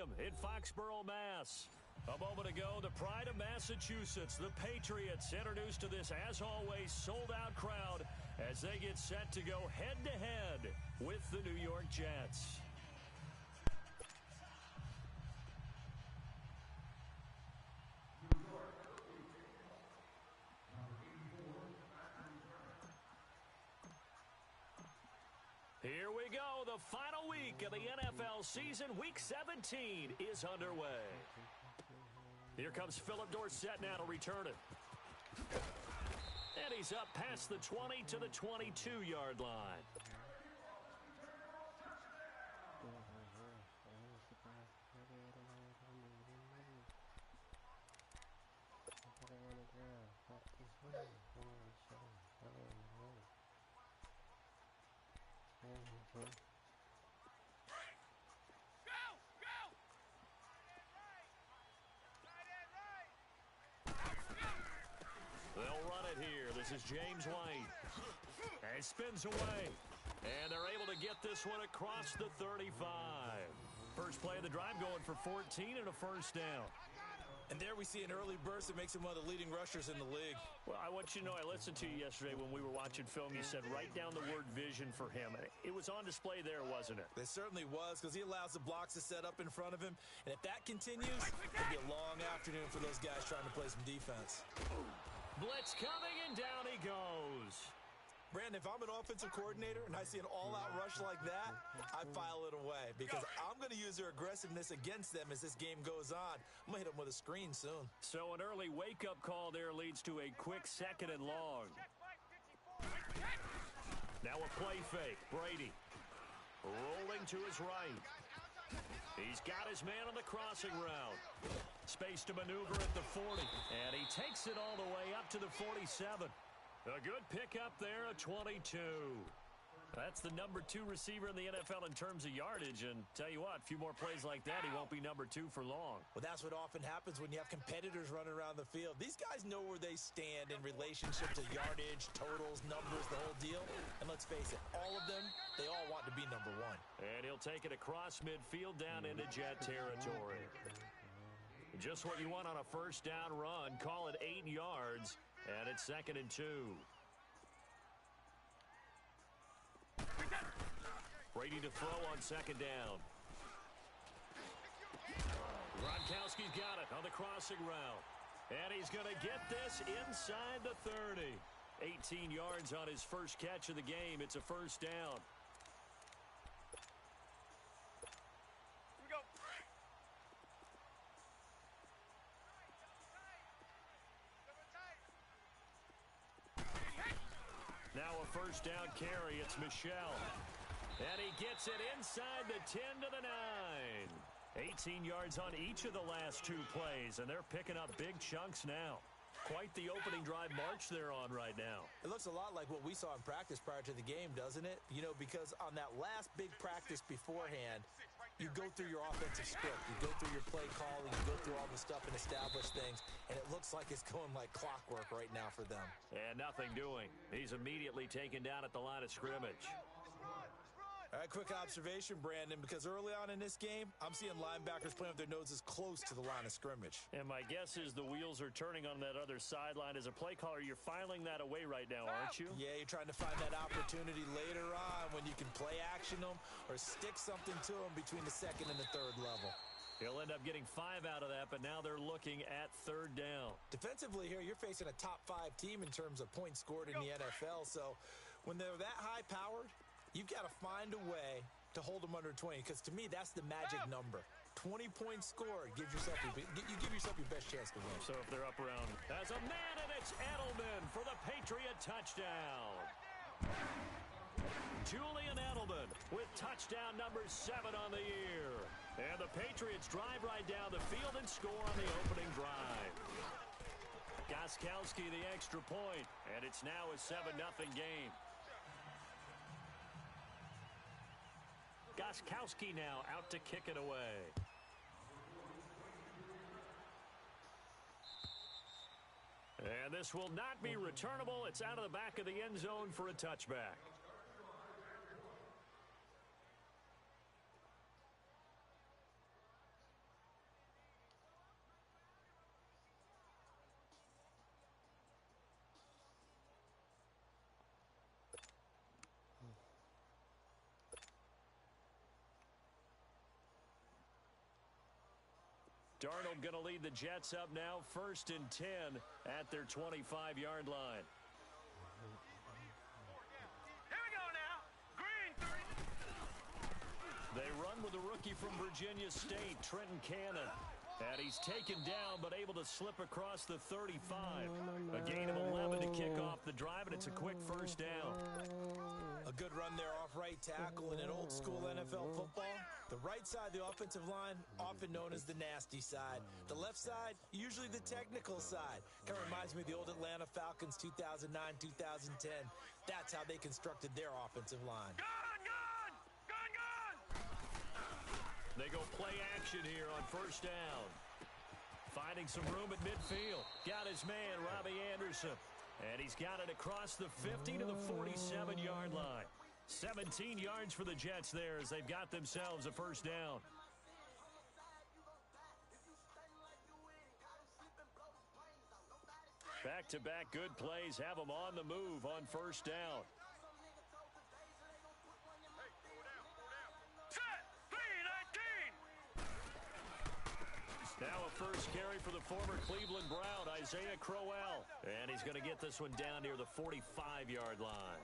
Stadium in Foxborough, Mass. A moment ago, the pride of Massachusetts, the Patriots, introduced to this, as always, sold-out crowd as they get set to go head-to-head with the New York Jets. Here we go. The final week of the NFL season. Week 17 is underway. Here comes Philip Dorsett now to return it. And he's up past the 20 to the 22-yard line. They'll run it here. This is James White. And spins away. And they're able to get this one across the 35. First play of the drive going for 14 and a first down. And there we see an early burst that makes him one of the leading rushers in the league. Well, I want you to know, I listened to you yesterday when we were watching film. You said write down the word vision for him. It was on display there, wasn't it? It certainly was, because he allows the blocks to set up in front of him. And if that continues, it'll be a long afternoon for those guys trying to play some defense. Blitz coming, and down he goes. Brandon, if I'm an offensive coordinator and I see an all-out rush like that, I file it away, because I'm going to use their aggressiveness against them as this game goes on. I'm going to hit them with a screen soon. So an early wake-up call there leads to a quick second and long. Now a play fake. Brady rolling to his right. He's got his man on the crossing route. Space to maneuver at the 40. And he takes it all the way up to the 47. A good pickup there, a 22. That's the number 2 receiver in the NFL in terms of yardage. And tell you what, a few more plays like that, he won't be number 2 for long. Well, that's what often happens when you have competitors running around the field. These guys know where they stand in relationship to yardage, totals, numbers, the whole deal. And let's face it, all of them, they all want to be number 1. And he'll take it across midfield down into Jet territory. Just what you want on a first down run. Call it 8 yards. And it's 2nd and 2. Brady to throw on 2nd down. Gronkowski's got it on the crossing route. And he's going to get this inside the 30. 18 yards on his first catch of the game. It's a first down. Now a first down carry. It's Michel. And he gets it inside the 10 to the 9. 18 yards on each of the last 2 plays, and they're picking up big chunks now. Quite the opening drive march they're on right now. It looks a lot like what we saw in practice prior to the game, doesn't it? You know, because on that last big practice beforehand, you go through your offensive script. You go through your play calling. You go through all the stuff and establish things. And it looks like it's going like clockwork right now for them. And nothing doing. He's immediately taken down at the line of scrimmage. All right, quick observation, Brandon, because early on in this game, I'm seeing linebackers playing with their noses close to the line of scrimmage. And my guess is the wheels are turning on that other sideline. As a play caller, you're filing that away right now, aren't you? Yeah, you're trying to find that opportunity later on when you can play action them or stick something to them between the 2nd and the 3rd level. He'll end up getting 5 out of that, but now they're looking at 3rd down. Defensively here, you're facing a top 5 team in terms of points scored in the NFL. So when they're that high-powered, you've got to find a way to hold them under 20, because to me, that's the magic number. 20 points scored gives yourself you give yourself your best chance to win. So if they're up around as a man, and it's Edelman for the Patriot touchdown. Julian Edelman with touchdown number 7 on the year. And the Patriots drive right down the field and score on the opening drive. Gostkowski the extra point, and it's now a 7-0 game. Gostkowski now out to kick it away. And this will not be returnable. It's out of the back of the end zone for a touchback. Darnold going to lead the Jets up now, 1st and 10 at their 25-yard line. Here we go now. Green 30. They run with a rookie from Virginia State, Trenton Cannon. And he's taken down, but able to slip across the 35. A gain of 11 to kick off the drive, and it's a quick first down. A good run there off right tackle in an old-school NFL football. The right side of the offensive line, often known as the nasty side. The left side, usually the technical side. Kind of reminds me of the old Atlanta Falcons 2009-2010. That's how they constructed their offensive line. They go play action here on first down. Finding some room at midfield. Got his man, Robbie Anderson. And he's got it across the 50 to the 47-yard line. 17 yards for the Jets there as they've got themselves a first down. Back-to-back good plays have them on the move on first down. Now a first carry for the former Cleveland Brown, Isaiah Crowell. And he's going to get this one down near the 45-yard line.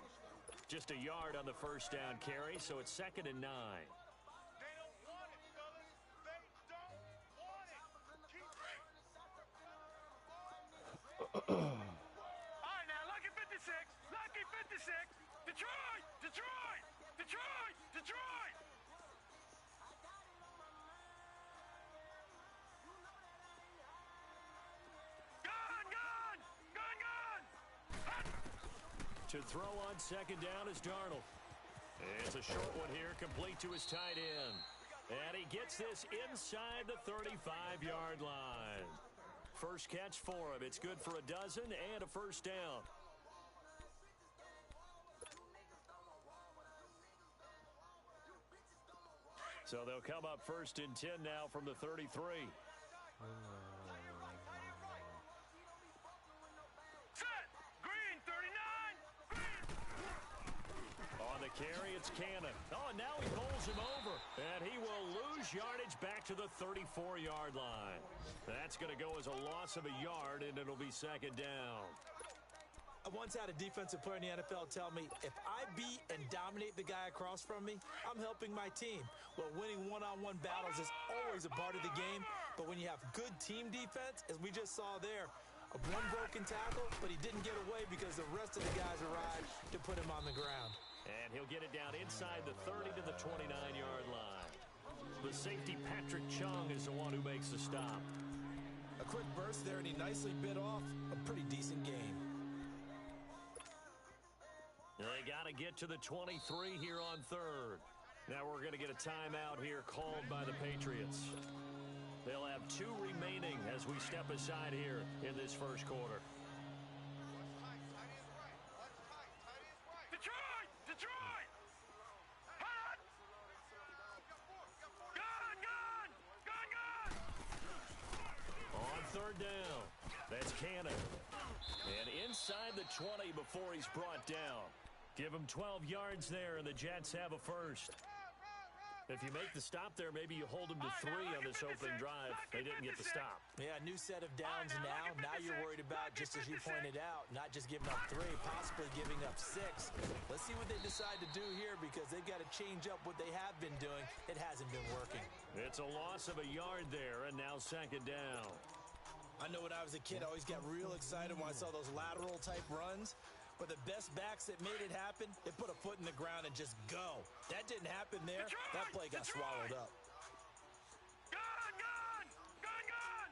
Just a yard on the first down carry, so it's 2nd and 9. They don't want it, fellas. They don't want it. All right, now, lucky 56. Lucky 56. Detroit! Detroit! Detroit! Detroit! To throw on second down is Darnold. It's a short one here, complete to his tight end. And he gets this inside the 35-yard line. First catch for him. It's good for a dozen and a first down. So they'll come up 1st and 10 now from the 33. Carry, it's Cannon. Oh, and now he bowls him over. And he will lose yardage back to the 34-yard line. That's going to go as a loss of a yard, and it'll be 2nd down. I once had a defensive player in the NFL tell me, if I beat and dominate the guy across from me, I'm helping my team. Well, winning one-on-one battles is always a part of the game, but when you have good team defense, as we just saw there, one broken tackle, but he didn't get away because the rest of the guys arrived to put him on the ground. And he'll get it down inside the 30 to the 29-yard line. The safety, Patrick Chung, is the one who makes the stop. A quick burst there, and he nicely bit off a pretty decent game. They got to get to the 23 here on 3rd. Now we're going to get a timeout here called by the Patriots. They'll have 2 remaining as we step aside here in this first quarter. Detroit! Detroit! Hot! Gun! Gun! Gun! Gun! On 3rd down, that's Cannon. And inside the 20 before he's brought down. Give him 12 yards there, and the Jets have a first. If you make the stop there, maybe you hold them to 3 on this opening drive. They didn't get the stop. Yeah, new set of downs now. Now you're worried about, just as you pointed out, not just giving up 3, possibly giving up 6. Let's see what they decide to do here, because they've got to change up what they have been doing. It hasn't been working. It's a loss of a yard there, and now 2nd down. I know when I was a kid, I always got real excited when I saw those lateral-type runs. But the best backs that made it happen, they put a foot in the ground and just go. That didn't happen there. Detroit! That play got swallowed up. Gun! Gun! Gun! Gun!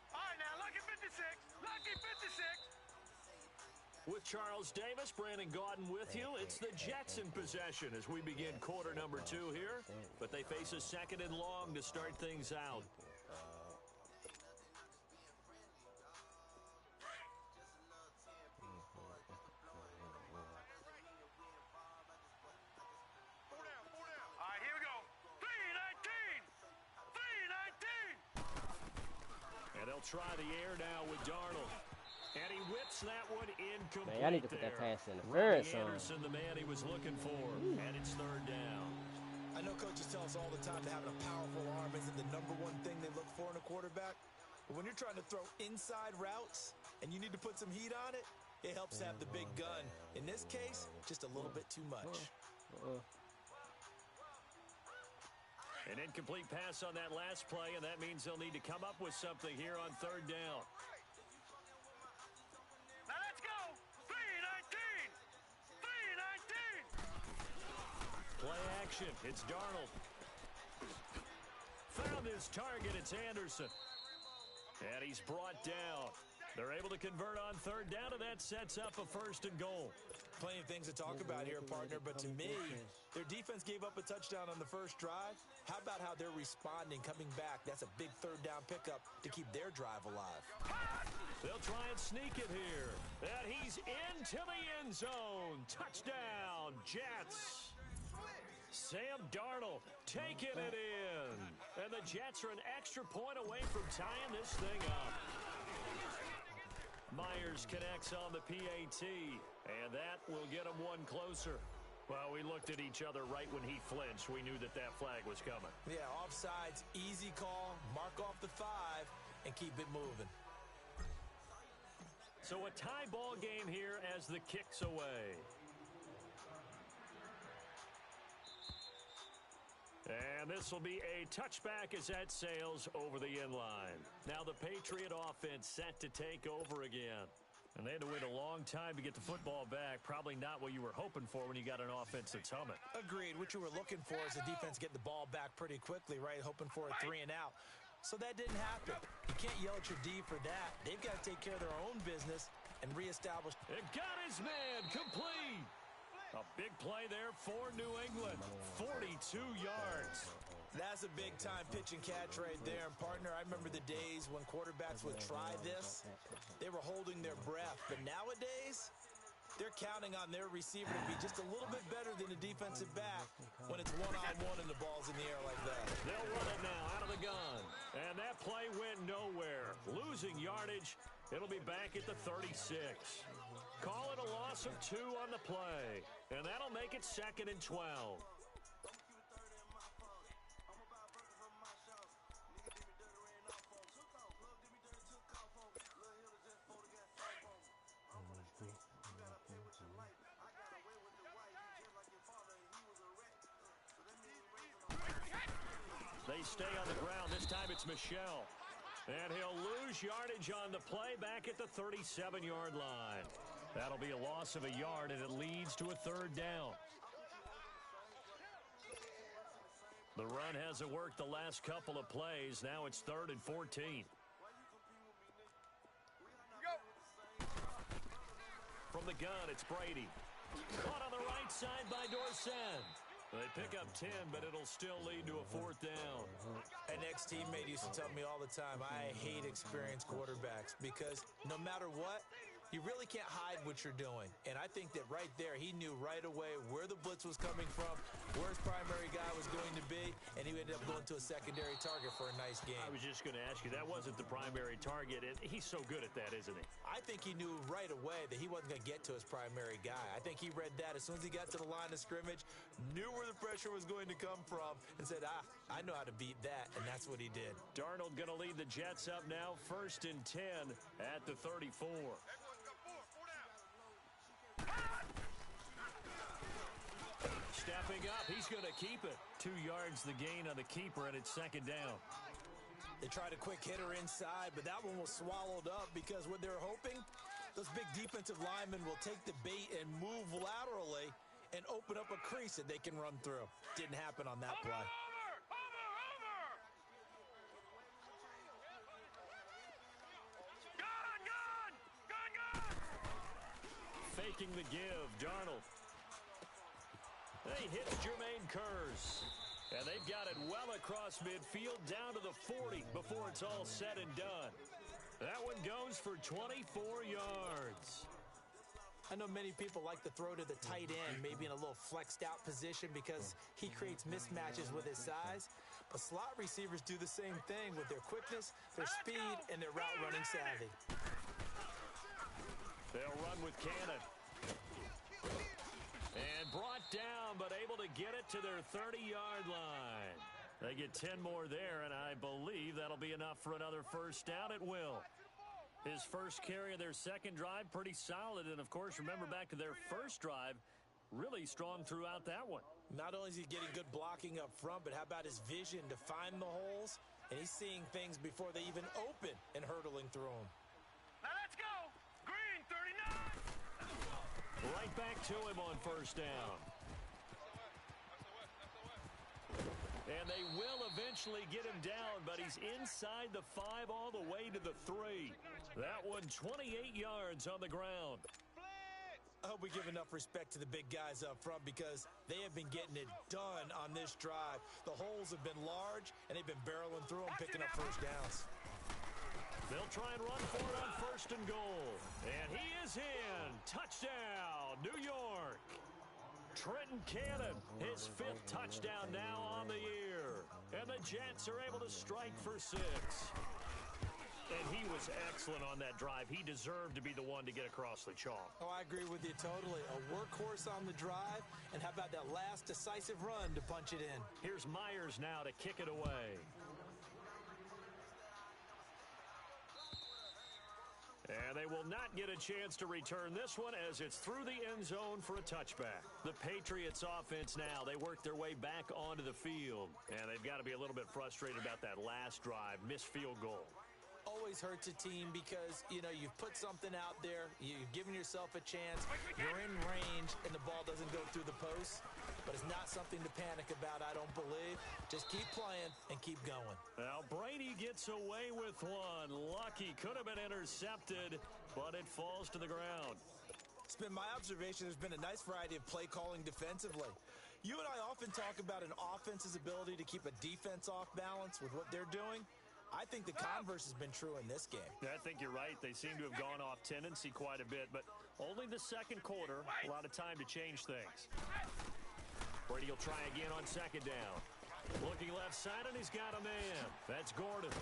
All right, now, lucky 56. Lucky 56. With Charles Davis, Brandon Gaudin with you. It's the Jets in possession as we begin quarter number 2 here. But they face a 2nd and long to start things out. Try the air now with Darnold. And he whips that one incomplete. Man, I need to put that pass interference on. Anderson, the man he was looking for. And it's 3rd down. I know know, coaches tell us all the time that having a powerful arm isn't the number one thing they look for in a quarterback. But when you're trying to throw inside routes and you need to put some heat on it, it helps to have the big gun. In this case, just a little bit too much. An incomplete pass on that last play, and that means they'll need to come up with something here on third down. Now let's go. 3-19. 3-19. Play action. It's Darnold. Found his target. It's Anderson. And he's brought down. They're able to convert on third down, and that sets up a 1st and goal. Plenty of things to talk about here, partner, but to me, their defense gave up a touchdown on the first drive. How about how they're responding, coming back? That's a big third down pickup to keep their drive alive. They'll try and sneak it here. And he's into the end zone. Touchdown, Jets. Sam Darnold taking it in. And the Jets are an extra point away from tying this thing up. Myers connects on the PAT, and that will get him one closer. Well, we looked at each other right when he flinched. We knew that that flag was coming. Yeah, offsides, easy call, mark off the 5, and keep it moving. So a tie ball game here as the kick's away. And this will be a touchback as that sails over the end line. Now the Patriot offense set to take over again. And they had to wait a long time to get the football back. Probably not what you were hoping for when you got an offense that's humming. Agreed. What you were looking for is the defense get the ball back pretty quickly, right? Hoping for a 3 and out. So that didn't happen. You can't yell at your D for that. They've got to take care of their own business and reestablish. It got his man complete. A big play there for New England. 42 yards. That's a big-time pitch and catch right there. And, partner, I remember the days when quarterbacks would try this. They were holding their breath. But nowadays, they're counting on their receiver to be just a little bit better than the defensive back when it's one-on-one and the ball's in the air like that. They'll run it now out of the gun. And that play went nowhere. Losing yardage. It'll be back at the 36. Call it a loss of 2 on the play. And that'll make it 2nd and 12. They stay on the ground. This time it's Michelle. And he'll lose yardage on the play back at the 37-yard line. That'll be a loss of a yard, and it leads to a 3rd down. The run hasn't worked the last couple of plays. Now it's 3rd and 14. From the gun, it's Brady. Caught on the right side by Dorsett. They pick up 10, but it'll still lead to a 4th down. An ex-teammate used to tell me all the time, I hate experienced quarterbacks because no matter what, you really can't hide what you're doing. And I think that right there, he knew right away where the blitz was coming from, where his primary guy was going to be, and he ended up going to a secondary target for a nice game. I was just going to ask you, that wasn't the primary target. He's so good at that, isn't he? I think he knew right away that he wasn't going to get to his primary guy. I think he read that as soon as he got to the line of scrimmage, knew where the pressure was going to come from, and said, I know how to beat that, and that's what he did. Darnold going to lead the Jets up now, 1st and 10 at the 34. Stepping up, he's going to keep it. 2 yards the gain on the keeper, and it's 2nd down. They tried a quick hitter inside, but that one was swallowed up because what they're hoping, those big defensive linemen will take the bait and move laterally and open up a crease that they can run through. Didn't happen on that play. Faking the give, Darnold. They hit Jermaine Curse. And they've got it well across midfield down to the 40 before it's all said and done. That one goes for 24 yards. I know many people like to throw to the tight end, maybe in a little flexed out position because he creates mismatches with his size. But slot receivers do the same thing with their quickness, their speed, and their route running savvy. They'll run with Cannon. And brought down, but able to get it to their 30-yard line. They get 10 more there, and I believe that'll be enough for another first down at will. His first carry of their second drive, pretty solid. And, of course, remember back to their first drive, really strong throughout that one. Not only is he getting good blocking up front, but how about his vision to find the holes? And he's seeing things before they even open and hurdling through them. Now let's go. Green, 39. Right back to him on first down. And they will eventually get him down, but he's inside the 5 all the way to the 3. That one 28 yards on the ground. I hope we give enough respect to the big guys up front because they have been getting it done on this drive. The holes have been large, and they've been barreling through them, picking up first downs. They'll try and run for it on first and goal. And he is in. Touchdown, New York. Trenton Cannon, his 5th touchdown now on the year. And the Jets are able to strike for 6. And he was excellent on that drive. He deserved to be the one to get across the chalk. Oh, I agree with you totally. A workhorse on the drive, and how about that last decisive run to punch it in? Here's Myers now to kick it away. And they will not get a chance to return this one as it's through the end zone for a touchback. The Patriots offense now, they work their way back onto the field. And they've got to be a little bit frustrated about that last drive, missed field goal. Always hurts a team because, you know, you've put something out there, you've given yourself a chance, you're in range, and the ball doesn't go through the post. But it's not something to panic about, I don't believe. Just keep playing and keep going. Now, Brady gets away with one. Lucky, could have been intercepted, but it falls to the ground. It's been my observation there's been a nice variety of play calling defensively. You and I often talk about an offense's ability to keep a defense off balance with what they're doing. I think the converse has been true in this game. I think you're right. They seem to have gone off tendency quite a bit, but only the second quarter, a lot of time to change things. Brady will try again on second down. Looking left side, and he's got a man. That's Gordon.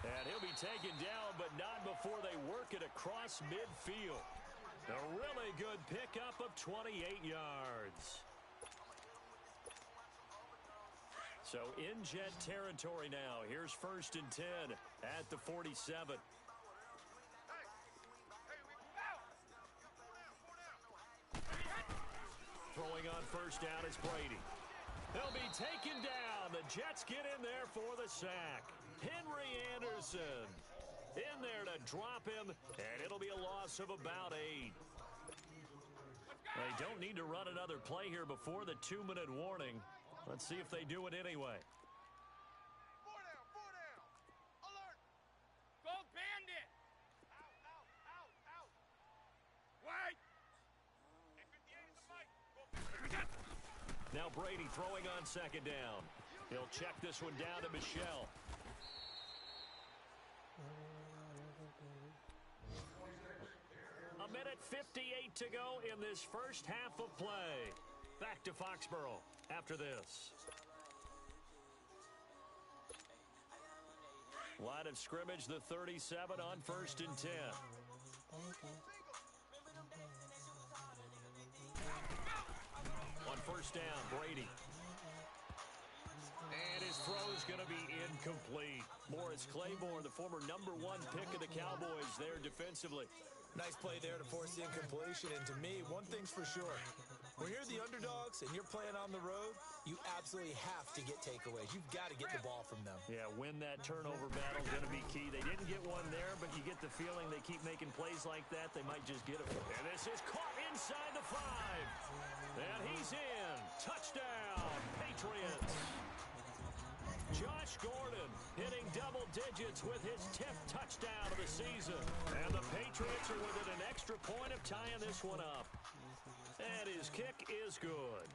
And he'll be taken down, but not before they work it across midfield. A really good pickup of 28 yards. So in Jet territory now. Here's first and 10 at the 47. Throwing on first down is Brady. He'll be taken down. The Jets get in there for the sack. Henry Anderson in there to drop him, and it'll be a loss of about 8. They don't need to run another play here before the 2-minute warning. Let's see if they do it anyway. 4 down. Alert. Go bandit. Out. Wait. Now Brady throwing on second down. He'll check this one down to Michelle. A minute 58 to go in this first half of play. Back to Foxborough after this. Line of scrimmage, the 37 on first and 10. On first down, Brady. And his throw is going to be incomplete. Morris Claiborne, the former #1 pick of the Cowboys there defensively. Nice play there to force the incompletion. And to me, one thing's for sure. When you're the underdogs and you're playing on the road, you absolutely have to get takeaways. You've got to get the ball from them. Yeah, win that turnover battle, going to be key. They didn't get one there, but you get the feeling they keep making plays like that, they might just get it. And this is caught inside the 5. And he's in. Touchdown, Patriots. Josh Gordon hitting double digits with his 10th touchdown of the season. And the Patriots are within an extra point of tying this one up. And his kick is good.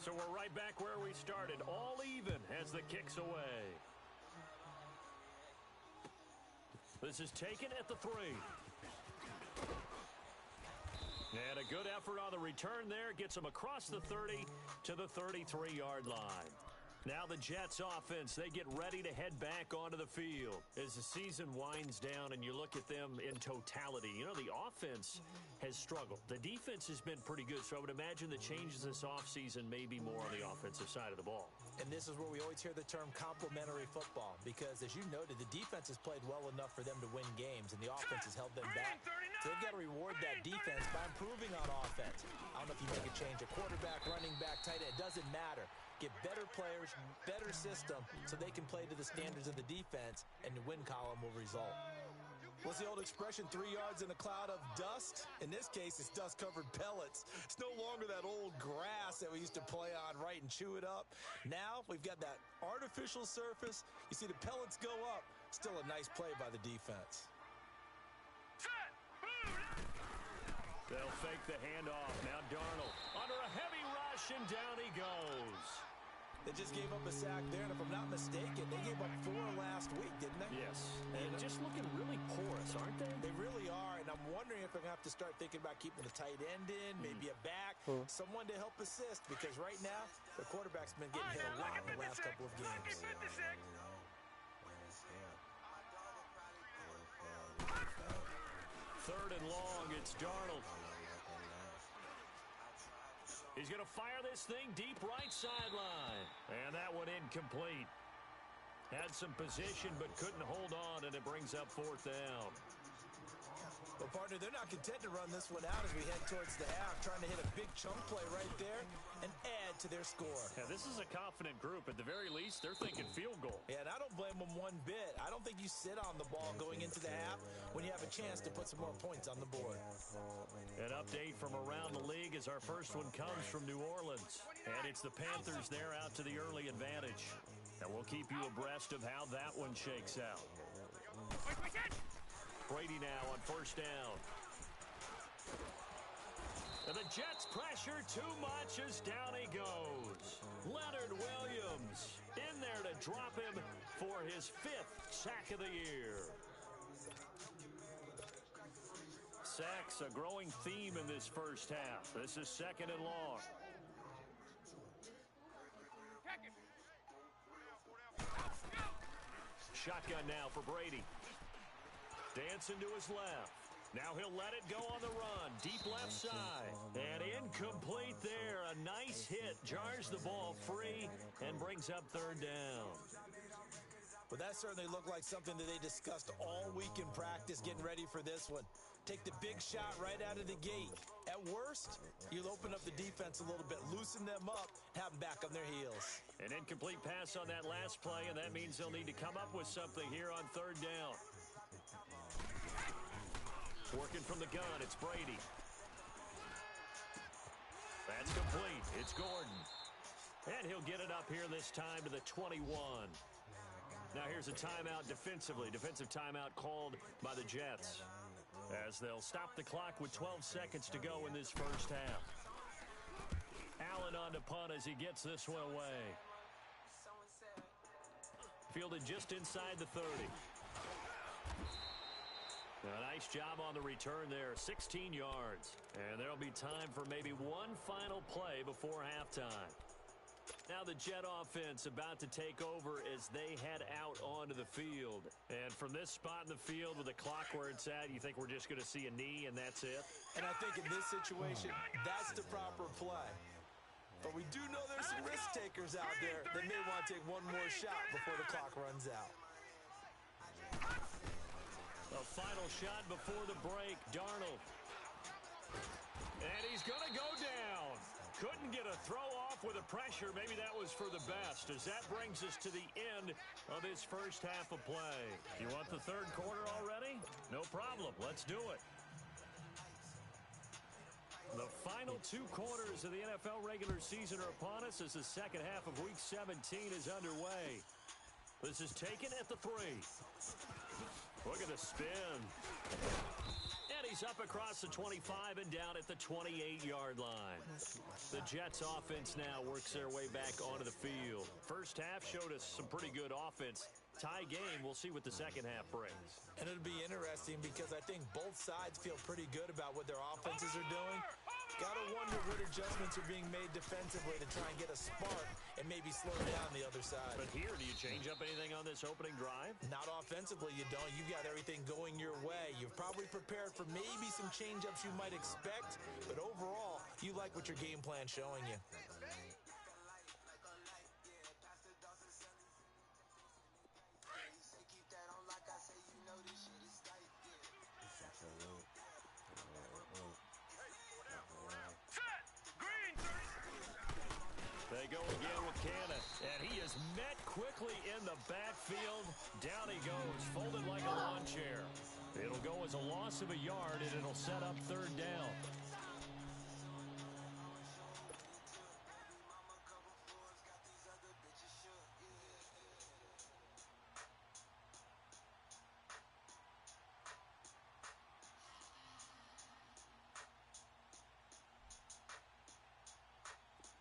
So we're right back where we started, all even as the kick's away. This is taken at the 3. And a good effort on the return there. Gets him across the 30 to the 33-yard line. Now the Jets offense, they get ready to head back onto the field. As the season winds down and you look at them in totality, you know, the offense has struggled. The defense has been pretty good, so I would imagine the changes this offseason may be more on the offensive side of the ball. And this is where we always hear the term complementary football because, as you noted, the defense has played well enough for them to win games, and the offense has held them back. So they've got to reward that defense by improving on offense. I don't know if you make a change, a quarterback, running back, tight end, it doesn't matter. Get better players, better system, so they can play to the standards of the defense, and the win column will result. What's the old expression, 3 yards in a cloud of dust? In this case, it's dust-covered pellets. It's no longer that old grass that we used to play on, right, and chew it up. Now, we've got that artificial surface. You see the pellets go up. Still a nice play by the defense. They'll fake the handoff. Now Darnold under a heavy rush, and down he goes. They just gave up a sack there, and if I'm not mistaken, they gave up 4 last week, didn't they? Yes, and just looking really porous, aren't they? They really are, and I'm wondering if they're going to have to start thinking about keeping the tight end in, maybe a back, someone to help assist, because right now, the quarterback's been getting hit a lot in the last couple of games. Third and long, it's Darnold. He's going to fire this thing deep right sideline. And that one incomplete. Had some position but couldn't hold on, and it brings up 4th down. Well, partner, they're not content to run this one out as we head towards the half, trying to hit a big chunk play right there and add to their score. Yeah, this is a confident group. At the very least, they're thinking field goal. Yeah, and I don't blame them one bit. I don't think you sit on the ball going into the half when you have a chance to put some more points on the board. An update from around the league as our first one comes from New Orleans. And it's the Panthers there out to the early advantage. And we'll keep you abreast of how that one shakes out. Brady now on 1st down. And the Jets pressure too much as down he goes. Leonard Williams in there to drop him for his 5th sack of the year. Sacks, a growing theme in this first half. This is 2nd and long. Shotgun now for Brady. Dancing to his left. Now he'll let it go on the run. Deep left side. And incomplete there. A nice hit. Jars the ball free and brings up 3rd down. Well, that certainly looked like something that they discussed all week in practice, getting ready for this one. Take the big shot right out of the gate. At worst, you'll open up the defense a little bit, loosen them up, have them back on their heels. An incomplete pass on that last play, and that means they'll need to come up with something here on 3rd down. Working from the gun, it's Brady. That's complete. It's Gordon. And he'll get it up here this time to the 21. Now here's a timeout defensively. Defensive timeout called by the Jets, as they'll stop the clock with 12 seconds to go in this first half. Allen on to punt as he gets this one away. Fielded just inside the 30. A nice job on the return there, 16 yards. And there'll be time for maybe one final play before halftime. Now the Jet offense about to take over as they head out onto the field. And from this spot in the field with the clock where it's at, you think we're just going to see a knee and that's it? And I think in this situation, that's the proper play. But we do know there's some risk takers out there that may want to take one more shot before the clock runs out. A final shot before the break, Darnold. And he's going to go down. Couldn't get a throw off with the pressure. Maybe that was for the best, as that brings us to the end of this first half of play. You want the 3rd quarter already? No problem. Let's do it. The final 2 quarters of the NFL regular season are upon us as the second half of Week 17 is underway. This is taken at the 3. Look at the spin. And he's up across the 25 and down at the 28-yard line. The Jets offense now works their way back onto the field. First half showed us some pretty good offense. Tie game, we'll see what the second half brings. And it'll be interesting because I think both sides feel pretty good about what their offenses are doing. Gotta wonder what adjustments are being made defensively to try and get a spark and maybe slow down the other side. But here, do you change up anything on this opening drive? Not offensively, you don't. You've got everything going your way. You've probably prepared for maybe some change-ups you might expect, but overall, you like what your game plan's showing you. They go again with Cannon, and he is met quickly in the backfield. Down he goes, folded like a lawn chair. It'll go as a loss of a yard, and it'll set up third down.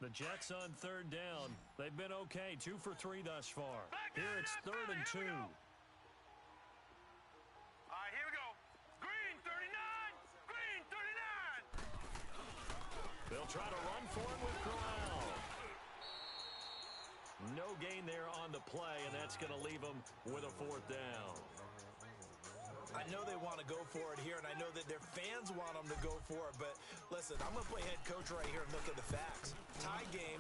The Jets on third down. They've been okay, 2 for 3 thus far. Here it's 3rd and 2. All right, here we go. Green 39. Green 39. They'll try to run for it with Corral. No gain there on the play, and that's going to leave them with a 4th down. I know they want to go for it here, and I know that their fans want them to go for it, but listen, I'm going to play head coach right here and look at the facts. Tie game,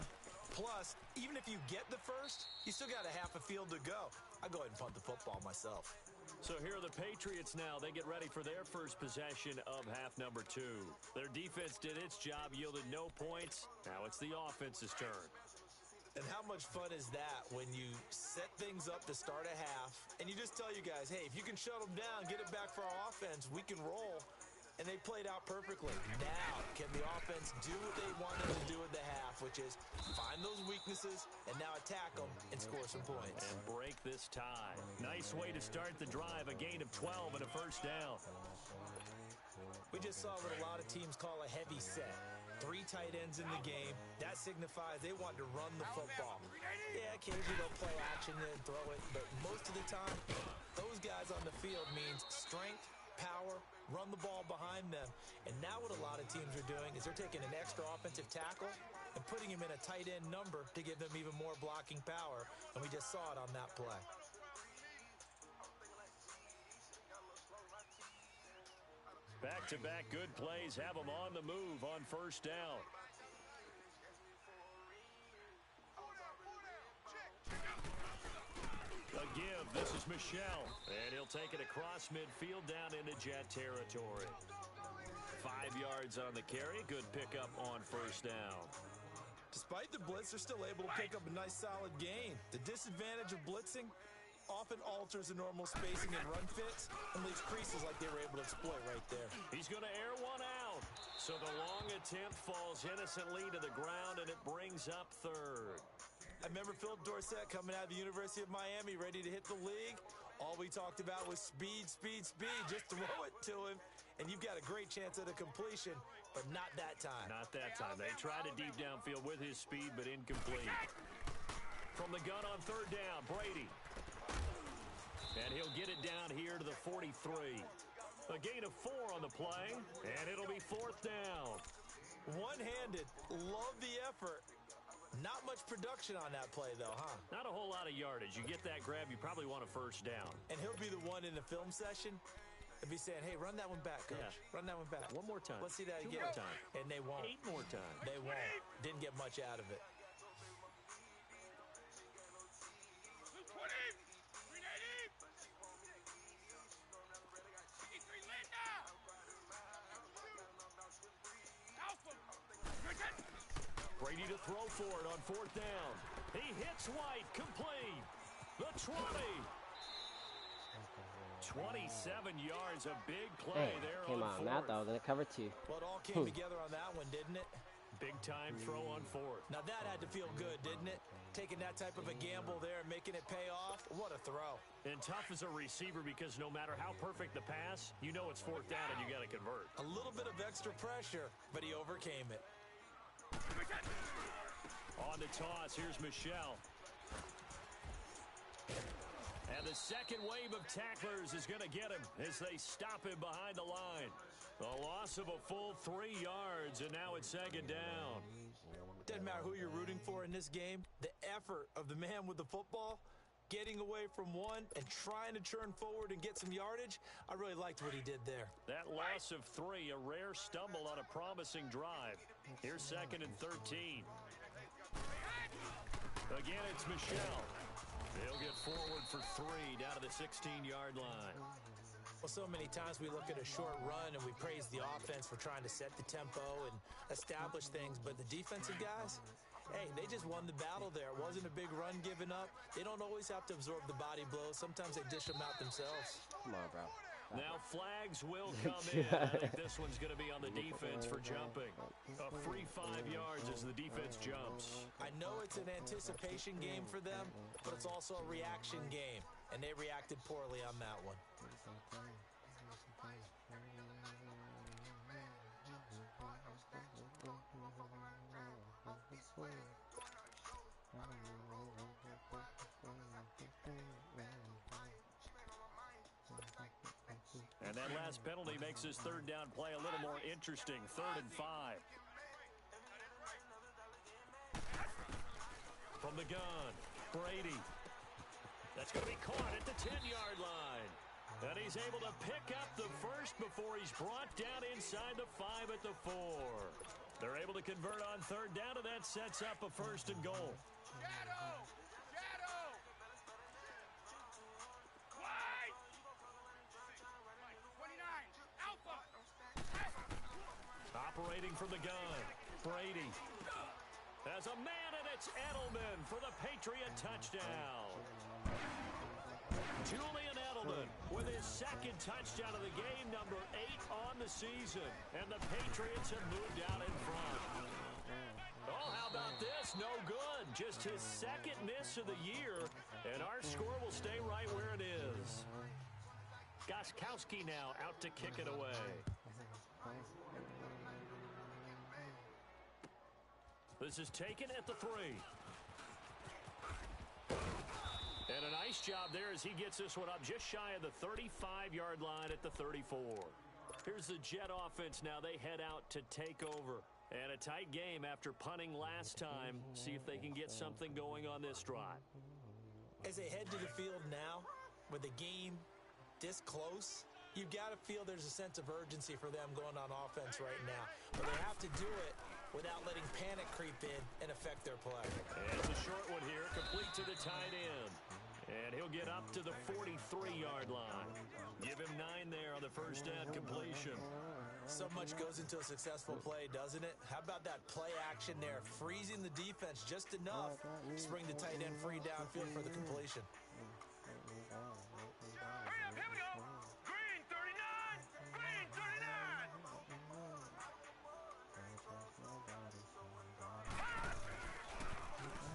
plus, even if you get the first, you still got a half a field to go. I'll go ahead and punt the football myself. So here are the Patriots now. They get ready for their first possession of half number 2. Their defense did its job, yielded no points. Now it's the offense's turn. And how much fun is that when you set things up to start a half and you just tell you guys, hey, if you can shut them down, get it back for our offense, we can roll. And they played out perfectly. Now, can the offense do what they wanted to do at the half, which is find those weaknesses and now attack them and score some points. And break this tie. Nice way to start the drive, a gain of 12 and a first down. We just saw what a lot of teams call a heavy set. 3 tight ends in the game. That signifies they want to run the football. Yeah, occasionally they'll play action and throw it, but most of the time, those guys on the field means strength, power, run the ball behind them. And now what a lot of teams are doing is they're taking an extra offensive tackle and putting him in a tight end number to give them even more blocking power. And we just saw it on that play. Back-to-back good plays have them on the move on first down. A give. This is Michelle. And he'll take it across midfield down into Jet territory. 5 yards on the carry. Good pickup on first down. Despite the blitz, they're still able to pick up a nice solid gain. The disadvantage of blitzing often alters the normal spacing and run fits and leaves creases like they were able to exploit right there. He's going to air one out. So the long attempt falls innocently to the ground, and it brings up third. I remember Philip Dorsett coming out of the University of Miami ready to hit the league. All we talked about was speed, speed, speed. Just throw it to him, and you've got a great chance at a completion, but not that time. Not that time. They tried it deep downfield with his speed, but incomplete. From the gun on third down, Brady. And he'll get it down here to the 43. A gain of 4 on the play, and it'll be 4th down. One-handed. Love the effort. Not much production on that play, though, huh? Not a whole lot of yardage. You get that grab, you probably want a first down. And he'll be the one in the film session and be saying, hey, run that one back, coach. Yeah. Run that one back. One more time. Let's see that 2 again. more time. And they won't. 8 more times. They won't. Didn't get much out of it. Brady to throw for it on 4th down. He hits White, complete. The 20. 27 yards, a big play there came on on 4th. that, though. Then it covered 2. Well, it all came together on that one, didn't it? Big-time throw on 4th. Now, that had to feel good, didn't it? Taking that type of a gamble there and making it pay off. What a throw. And tough as a receiver because no matter how perfect the pass, you know it's 4th down and you got to convert. A little bit of extra pressure, but he overcame it. On the toss, here's Michelle. And the second wave of tacklers is going to get him as they stop him behind the line. A loss of a full 3 yards, and now it's second down. Doesn't matter who you're rooting for in this game. The effort of the man with the football, getting away from one and trying to churn forward and get some yardage, I really liked what he did there. That loss of 3, a rare stumble on a promising drive. Here's second and 13. Again, it's Michelle. They'll get forward for 3 down to the 16-yard line. Well, so many times we look at a short run and we praise the offense for trying to set the tempo and establish things, but the defensive guys, hey, they just won the battle there. It wasn't a big run given up. They don't always have to absorb the body blows. Sometimes they dish them out themselves. Come on, bro. Now flags will come in. I think this one's going to be on the defense for jumping. A free 5 yards as the defense jumps. I know it's an anticipation game for them, but it's also a reaction game, and they reacted poorly on that one. And that last penalty makes his third down play a little more interesting. 3rd and 5. From the gun, Brady. That's going to be caught at the 10-yard line. And he's able to pick up the first before he's brought down inside the 5 at the 4. They're able to convert on 3rd down, and that sets up a 1st and goal. Shadow! Shadow! Wide! 29, Alpha! Operating from the gun, Brady. As a man, and it's Edelman for the Patriot touchdown. Julian Edelman with his 2nd touchdown of the game, number 8 on the season. And the Patriots have moved out in front. Oh, how about this? No good. Just his 2nd miss of the year. And our score will stay right where it is. Gostkowski now out to kick it away. This is taken at the 3. And a nice job there as he gets this one up just shy of the 35-yard line at the 34. Here's the Jet offense now. They head out to take over. And a tight game after punting last time. See if they can get something going on this drive. As they head to the field now, with the game this close, you've got to feel there's a sense of urgency for them going on offense right now. But they have to do it without letting panic creep in and affect their play. And it's a short one here, complete to the tight end. And he'll get up to the 43-yard line. Give him 9 there on the first down completion. So much goes into a successful play, doesn't it? How about that play action there? Freezing the defense just enough to bring the tight end free downfield for the completion. Hurry up, here we go! Green 39! Green 39!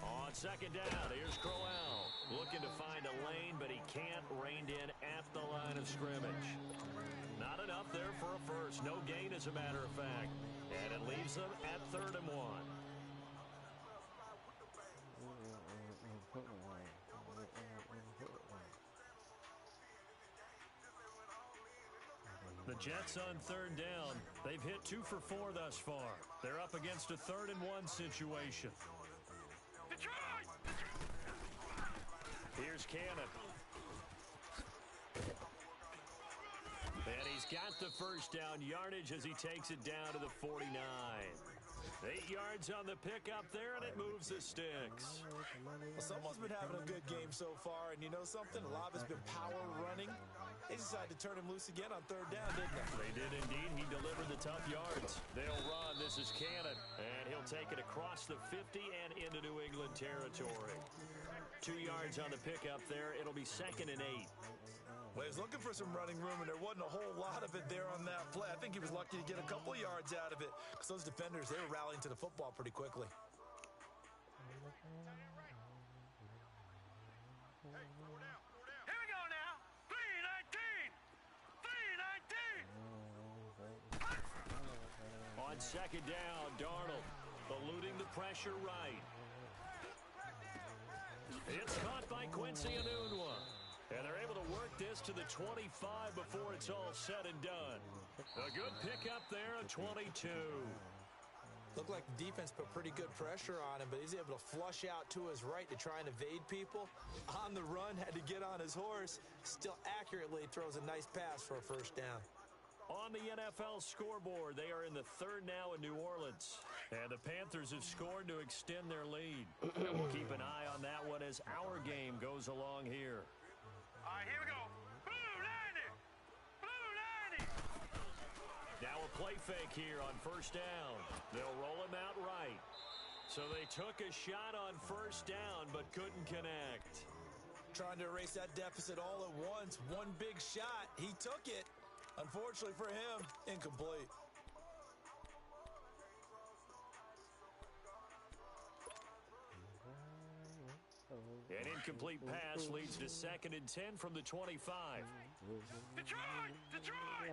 On second down, here's Crowell. Looking to find a lane, but he can't. Reined in at the line of scrimmage. Not enough there for a first. No gain, as a matter of fact. And it leaves them at 3rd and 1. The Jets on 3rd down. They've hit 2 for 4 thus far. They're up against a 3rd and 1 situation. Detroit! Here's Cannon. And he's got the first down yardage as he takes it down to the 49. 8 yards on the pickup there, and it moves the sticks. Well, someone's been having a good game so far, and you know something? A lot has been power running. They decided to turn him loose again on 3rd down, didn't they? They did indeed. He delivered the tough yards. They'll run. This is Cannon, and he'll take it across the 50 and into New England territory. 2 yards on the pickup there. It'll be 2nd and 8. Well, he was looking for some running room, and there wasn't a whole lot of it there on that play. I think he was lucky to get a couple yards out of it because those defenders, they were rallying to the football pretty quickly. Here we go now! 319! 319! On second down, Darnold eluding the pressure right. It's caught by Quincy Enunwa. And they're able to work this to the 25 before it's all said and done. A good pickup there, a 22. Looked like the defense put pretty good pressure on him, but he's able to flush out to his right to try and evade people. On the run, had to get on his horse. Still accurately throws a nice pass for a first down. On the NFL scoreboard, they are in the third now in New Orleans. And the Panthers have scored to extend their lead. And we'll keep an eye on that one as our game goes along here. All right, here we go. Blue 90. Blue 90. Now a play fake here on first down. They'll roll him out right. So they took a shot on first down but couldn't connect. Trying to erase that deficit all at once. One big shot. He took it. Unfortunately for him, incomplete. An incomplete pass leads to 2nd and 10 from the 25. Detroit! Detroit!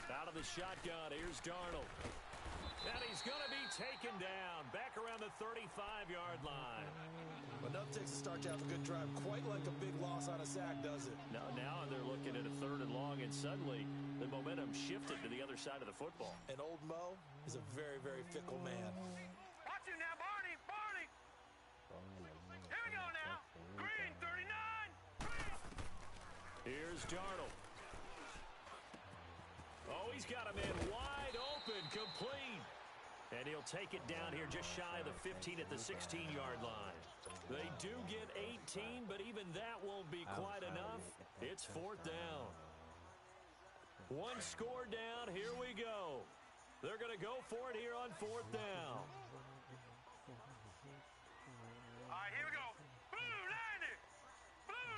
Out of the shotgun, here's Darnold. And he's going to be taken down back around the 35-yard line. Enough takes a start to have a good drive. Quite like a big loss on a sack, does it? Now they're looking at a 3rd and long, and suddenly the momentum shifted to the other side of the football. And old Mo is a very, very fickle man. Watch him now, Barney! Barney! Here we go now. Green, 39. Here's Darnold. Oh, he's got a man wide open, complete. And he'll take it down here just shy of the 15 at the 16-yard line. They do get 18, but even that won't be quite enough. It's 4th down. One score down. Here we go. They're going to go for it here on 4th down. All right, here we go. Blue 90. Blue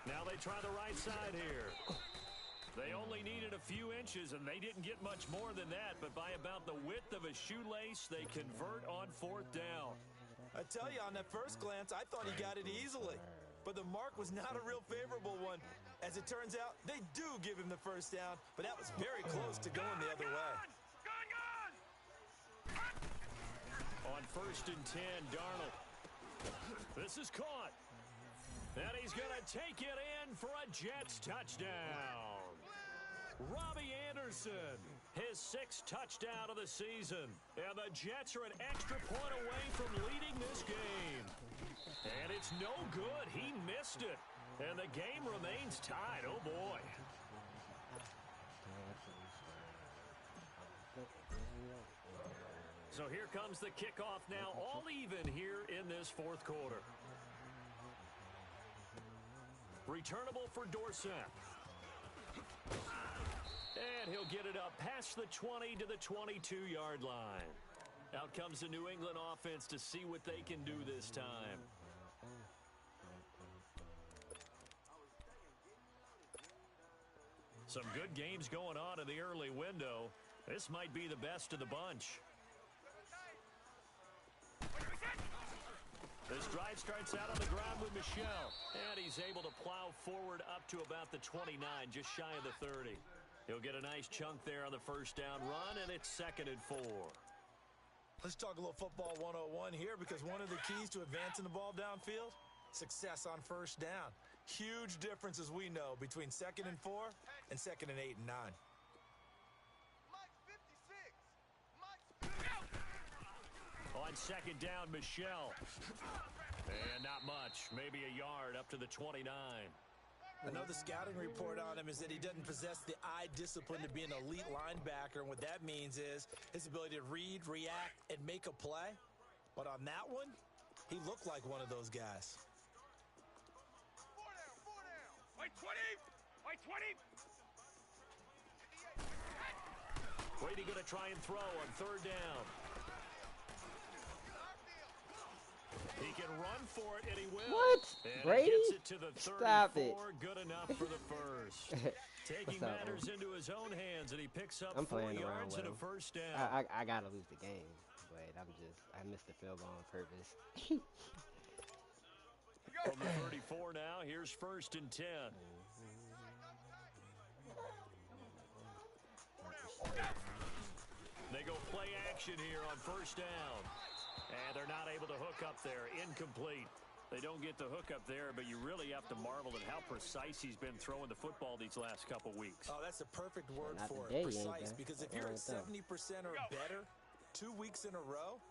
90. Now they try the right side here. They only needed a few inches, and they didn't get much more than that, but by about the width of a shoelace, they convert on 4th down. I tell you, on that first glance, I thought he got it easily. But the mark was not a real favorable one. As it turns out, they do give him the first down, but that was very close to going the other way. Gun! On 1st and 10, Darnold. This is caught. And he's going to take it in for a Jets touchdown. Robbie Anderson, his 6th touchdown of the season. And the Jets are an extra point away from leading this game. And it's no good. He missed it. And the game remains tied. Oh, boy. So here comes the kickoff now, all even here in this 4th quarter. Returnable for Dorsett. And he'll get it up past the 20 to the 22-yard line. Out comes the New England offense to see what they can do this time. Some good games going on in the early window. This might be the best of the bunch. This drive starts out on the ground with Michel. And he's able to plow forward up to about the 29, just shy of the 30. He'll get a nice chunk there on the first down run, and it's 2nd and 4. Let's talk a little football 101 here, because one of the keys to advancing the ball downfield, success on first down. Huge difference, as we know, between 2nd and 4 and 2nd and 8 and 9. On 2nd down, Michel. And not much, maybe a yard up to the 29. Another scouting report on him is that he doesn't possess the eye discipline to be an elite linebacker, and what that means is his ability to read, react, and make a play. But on that one, he looked like one of those guys. Wait, 20! Wait, 20! Brady going to try and throw on 3rd down. He can run for it, and he will. What? And Brady? He gets it to the 34. Stop it. Good enough for the first. Taking up, matters into his own hands, and he picks up I'm 4 playing around yards with and a him. first down. I gotta lose the game, but I missed the field goal on purpose. From the 34 now, here's 1st and 10. They go play action here on first down. And they're not able to hook up there. Incomplete. They don't get the hook up there, but you really have to marvel at how precise he's been throwing the football these last couple weeks. Oh, that's the perfect word for today, it, precise. Because if you're at 70% or better 2 weeks in a row,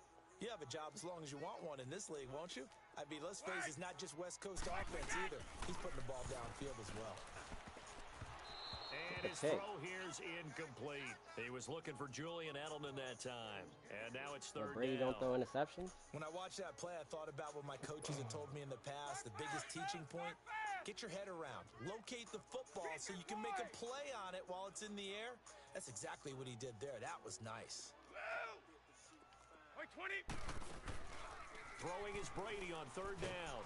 you have a job as long as you want one in this league, won't you? I mean, let's face it, it's not just West Coast offense either. He's putting the ball downfield as well. And his throw here's incomplete. He was looking for Julian Edelman that time. And now it's third Brady down. don't throw interceptions? When I watched that play, I thought about what my coaches had told me in the past. The biggest teaching point, get your head around. Locate the football so you can make a play on it while it's in the air. That's exactly what he did there. That was nice. Wait, 20. Throwing is Brady on third down.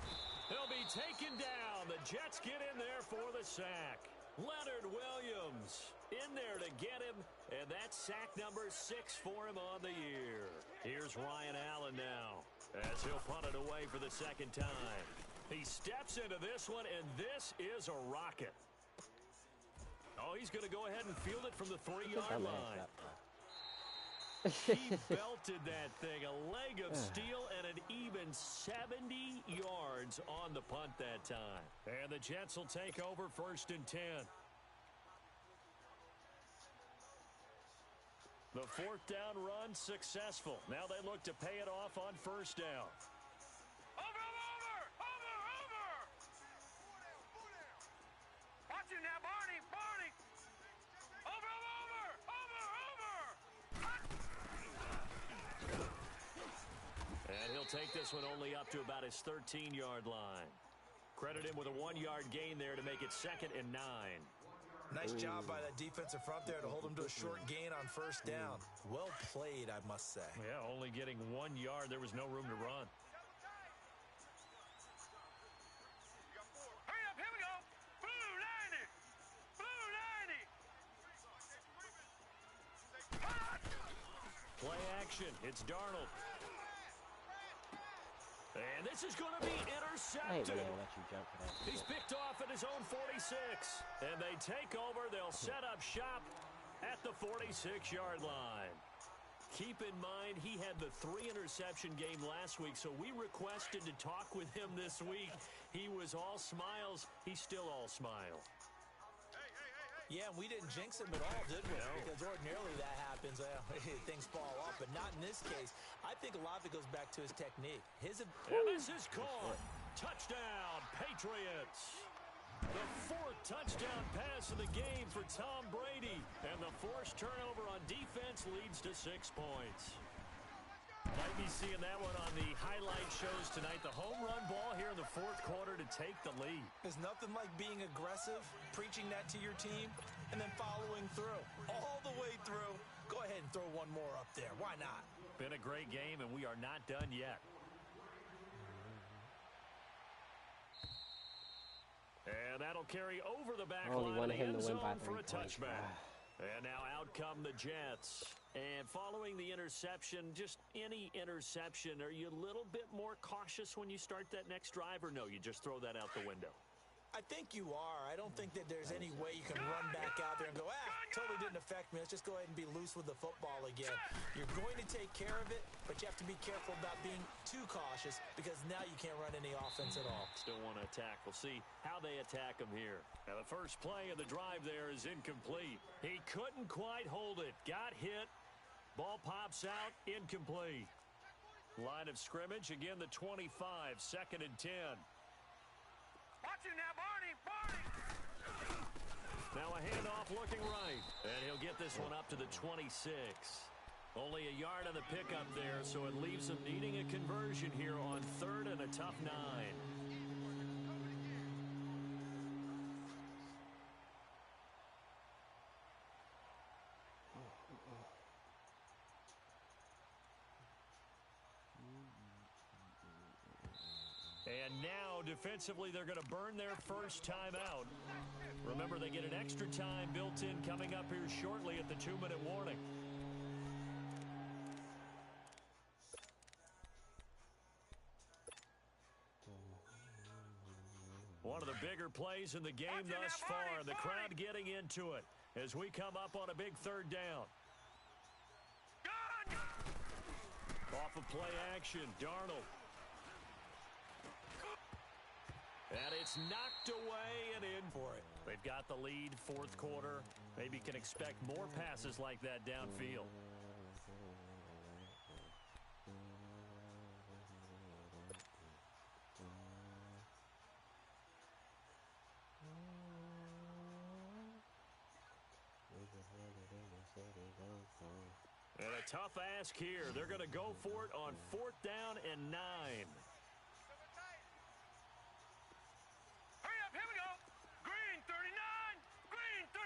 He'll be taken down. The Jets get in there for the sack. Leonard Williams in there to get him, and that's sack number 6 for him on the year. Here's Ryan Allen now as he'll punt it away for the second time. He steps into this one, and this is a rocket. Oh, he's going to go ahead and field it from the 3-yard line. He belted that thing, a leg of steel, and an even 70 yards on the punt that time. And the Jets will take over 1st and 10. The 4th down run successful. Now they look to pay it off on 1st down. Over! Watch him now, Barney! Over! And he'll take this one only up to about his 13-yard line. Credit him with a 1-yard gain there to make it 2nd and 9. Nice job by that defensive front there to hold him to a short gain on 1st down. Well played, I must say. Yeah, only getting 1 yard. There was no room to run. Hurry up, here we go! Blue 90! Play action. It's Darnold. And this is going to be intercepted. He's picked off at his own 46. And they take over. They'll set up shop at the 46-yard line. Keep in mind, he had the 3-interception game last week, so we requested to talk with him this week. He was all smiles. He's still all smile. Yeah, and we didn't jinx him at all, did we? No. Because ordinarily that happens. Things fall off, but not in this case. I think a lot of it goes back to his technique. And this is caught. Touchdown, Patriots. The 4th touchdown pass of the game for Tom Brady. And the forced turnover on defense leads to 6 points. Might be seeing that one on the highlight shows tonight. The home run ball here in the 4th quarter to take the lead. There's nothing like being aggressive, preaching that to your team, and then following through. All the way through. Go ahead and throw one more up there. Why not? Been a great game, and we are not done yet. And that'll carry over the back line of the end zone for a touchback. And now out come the Jets. And following the interception, just any interception, are you a little bit more cautious when you start that next drive, or no, you just throw that out the window? I think you are. I don't think that there's any way you can run back out there and go, totally didn't affect me. Let's just go ahead and be loose with the football again. You're going to take care of it, but you have to be careful about being too cautious because now you can't run any offense at all. Still want to attack. We'll see how they attack him here. Now, the first play of the drive there is incomplete. He couldn't quite hold it. Got hit. Ball pops out. Incomplete. Line of scrimmage. Again, the 25. 2nd and 10. Watch him now, Barney! Now a handoff looking right. And he'll get this one up to the 26. Only a yard on the pickup there, so it leaves him needing a conversion here on 3rd and a tough 9. And now, defensively, they're going to burn their first timeout. Remember, they get an extra time built in coming up here shortly at the 2-minute warning. One of the bigger plays in the game thus far. The crowd getting into it as we come up on a big 3rd down. Off of play action, Darnold. And it's knocked away and in for it. They've got the lead, fourth quarter. Maybe can expect more passes like that downfield. And a tough ask here. They're going to go for it on 4th down and 9. Hurry up, here we go. Green 39, green 39.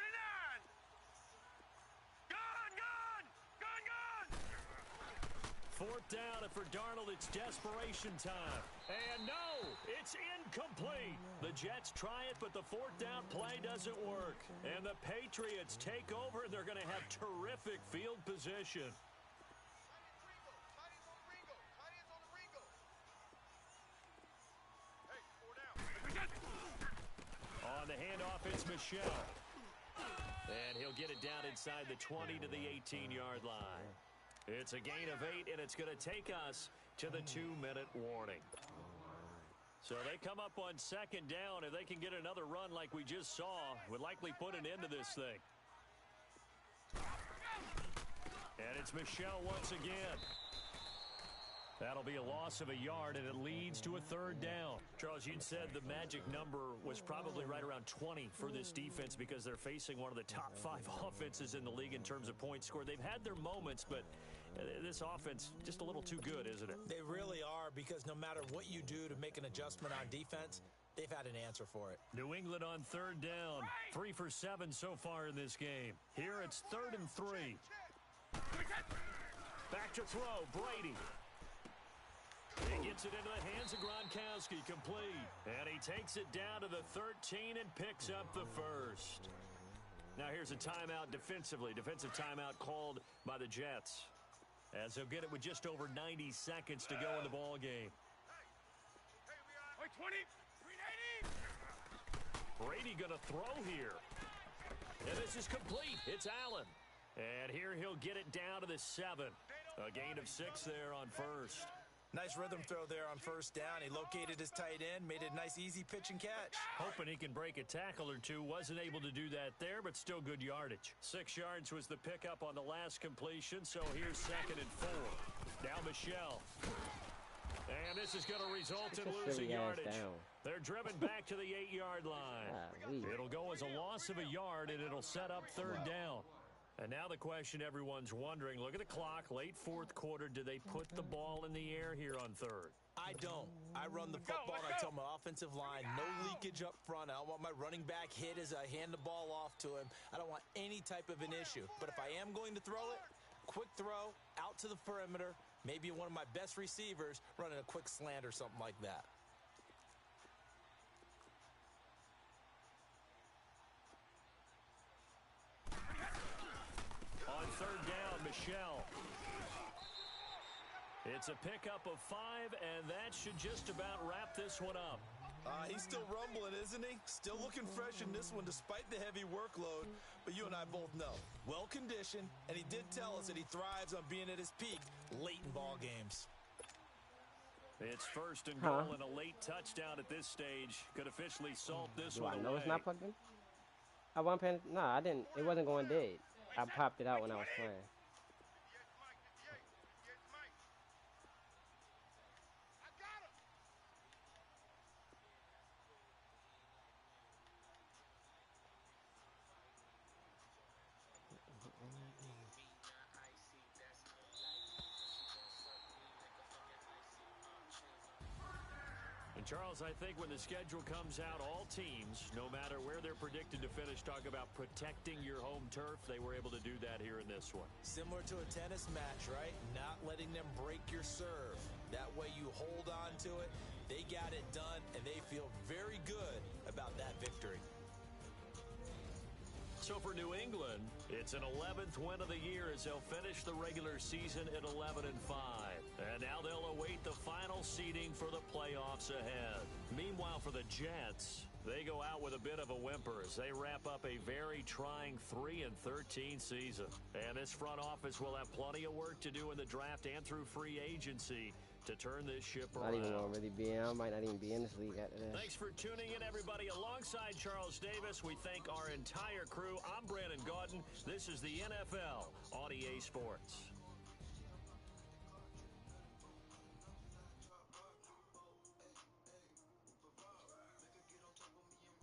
Gone, gone, gone, gone. 4th down, and for Darnold, it's desperation time. And no, it's incomplete. The Jets try it, but the 4th down play doesn't work. And the Patriots take over, and they're going to have terrific field position. On the handoff, it's Michelle. And he'll get it down inside the 20 to the 18-yard line. It's a gain of 8, and it's going to take us to the 2-minute warning. So they come up on 2nd down. If they can get another run like we just saw, would likely put an end to this thing. And it's Michelle once again. That'll be a loss of a yard, and it leads to a 3rd down. Charles, you'd said the magic number was probably right around 20 for this defense because they're facing one of the top 5 offenses in the league in terms of points scored. They've had their moments, but this offense just a little too good, isn't it? They really are, because no matter what you do to make an adjustment on defense, they've had an answer for it. New England on 3rd down. 3 for 7 so far in this game. Here it's 3rd and 3. Back to throw, Brady. He gets it into the hands of Gronkowski, complete. And he takes it down to the 13 and picks up the first. Now here's a timeout defensively. Defensive timeout called by the Jets, as they'll get it with just over 90 seconds to go in the ball game. Wait, 20, 380. Brady going to throw here. And this is complete. It's Allen. And here he'll get it down to the 7. A gain of 6 there on first. Nice rhythm throw there on 1st down. He located his tight end, made it a nice easy pitch and catch. Hoping he can break a tackle or two. Wasn't able to do that there, but still good yardage. 6 yards was the pickup on the last completion, so here's 2nd and 4. Now Michelle. And this is going to result in losing yardage. They're driven back to the 8-yard line. It'll go as a loss of a yard, and it'll set up 3rd down. And now the question everyone's wondering, look at the clock, late 4th quarter. Do they put the ball in the air here on 3rd? I don't. I run the football, and I tell my offensive line, no leakage up front. I don't want my running back hit as I hand the ball off to him. I don't want any type of an issue. But if I am going to throw it, quick throw, out to the perimeter, maybe one of my best receivers running a quick slant or something like that. On 3rd down, Michelle. It's a pickup of 5, and that should just about wrap this one up. He's still rumbling, isn't he? Still looking fresh in this one despite the heavy workload. But you and I both know, well-conditioned, and he did tell us that he thrives on being at his peak late in ball games. It's 1st and goal, and a late touchdown at this stage could officially salt this one away. I know it's not plugged in? I wasn't paying. No, I didn't. It wasn't going dead. I popped it out when I was playing. And Charles, I think when the schedule comes out, all teams, no matter where they're predicted to finish, talk about protecting your home turf. They were able to do that here in this one. Similar to a tennis match, right? Not letting them break your serve. That way you hold on to it. They got it done, and they feel very good about that victory. So for New England, it's an 11th win of the year as they'll finish the regular season at 11-5. And now they'll await the final seeding for the playoffs ahead. Meanwhile, for the Jets, They go out with a bit of a whimper as they wrap up a very trying 3-13 season. And this front office will have plenty of work to do in the draft and through free agency to turn this ship around. Not even gonna really be in. I might not even be in this league after this. Thanks for tuning in, everybody. Alongside Charles Davis, we thank our entire crew. I'm Brandon Gaudin. This is the NFL on EA Sports.